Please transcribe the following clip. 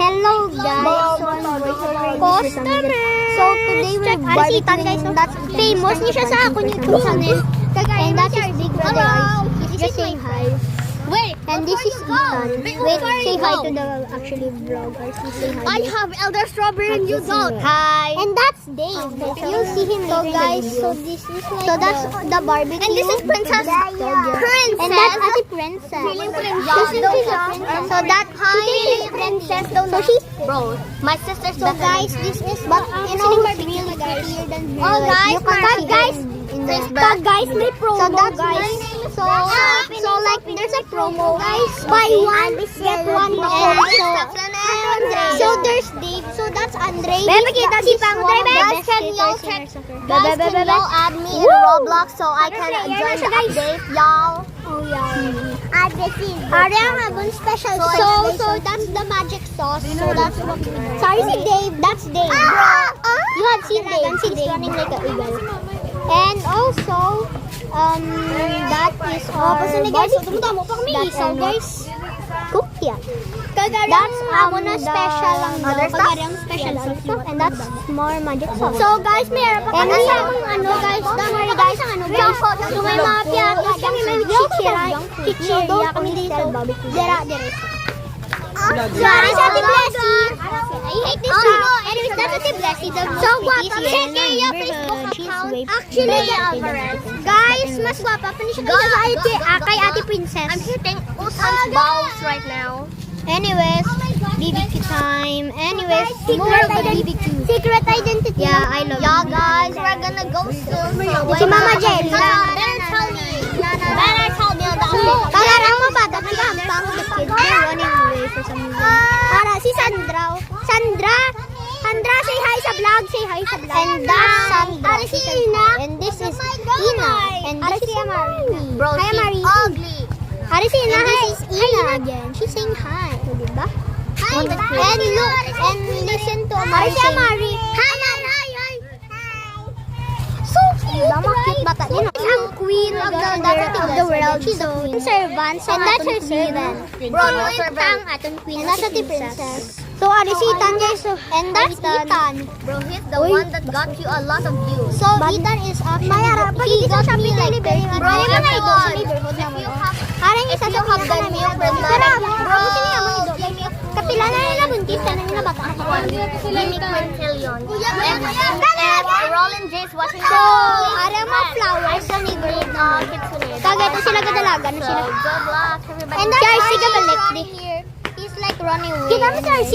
Hello guys, customer. So today we're barbecuing that famous niya siya sa akong YouTube channel. And that is Big Brother Ice. Just saying hi. Wait, And this is Ethan. Wait, say hi to the actually vloggers. Say hi. I have Elder Strawberry and you don't. Hi. And that's Dave. You'll see him later. So guys, so this is like that's the barbecue. And this is Princess. Princess. And that's Ate Princess. Feeling princess. This is a princess. So that Feeling princess. So she's Bro, my sister's so guys, this is but you know who's really prettier than her. Oh, guys, you can see guys, in the guys, may promo, so that's guys. So like there's a promo guys. Buy one get one so there's Dave. So that's Andre. Bebe, kita si Andre, bebe. Guys, Can y'all check? Guys, can y'all add me in Roblox so I can join the update, y'all? Oh yeah. Arya Habon special. So that's the magic sauce. So that's what. Sorry, si Dave. That's Dave. You had seen Dave. He's running like an eagle. And also, that is our barbecue. So guys, cooked yan. That's na special lang daw. Kagarang special stuff. And that's more magic sauce. So guys, mayroon pa kami guys. Don't worry guys, guys. So may mga piyatos kami, may chichirya kami dito. Sorry sa Ate Blessy. I hate this song. Anyways, that's Ate Blessy. So guwapa. Check your Facebook account. Actually, guys, mas guwapa pa niya siya kay Ate Princess. I'm hitting Usan's balls right now. Anyways, BBQ time. Anyways, more of the BBQ. Secret identity. Yeah, I love Yeah, guys, we're gonna go soon. Si Mama Jelly. Better tell me. Better tell me about it. Kalarang mo bata, naghahampang the kids. They're running away for some reason. Para si Sandra. Sandra, say hi sa vlog. Say hi sa vlog. And that's Sandra. Si Ina. And this is Ina. And this is Amari. Bro, Hi, she's Amari. ugly. Hari si Ina. And this is Ina again. She's saying hi. So, diba? And look, and listen to Amari. Hari si Amari. Hi. So cute, right? Bata din. Ang queen of the world. She's a queen. Servant. And that's her servant. Bro, no servant. Ang atong queen. And that's the princess. So, ari si Ethan guys. So, and that's Ethan. Bro, he's the one that got you a lot of views. So, Ethan is actually, he got me like 30. Bro, Parang isa sa have the new Bro, kapila na nila buntis ka na nila bata. Mimic Quintillion. And Roland J's watching. So, ari ang mga flowers sa neighborhood na kagaya sila kadalaga na sila. Good luck, everybody. And that's Arcee Gabalik. He's like running away. Kita mo si Arcee.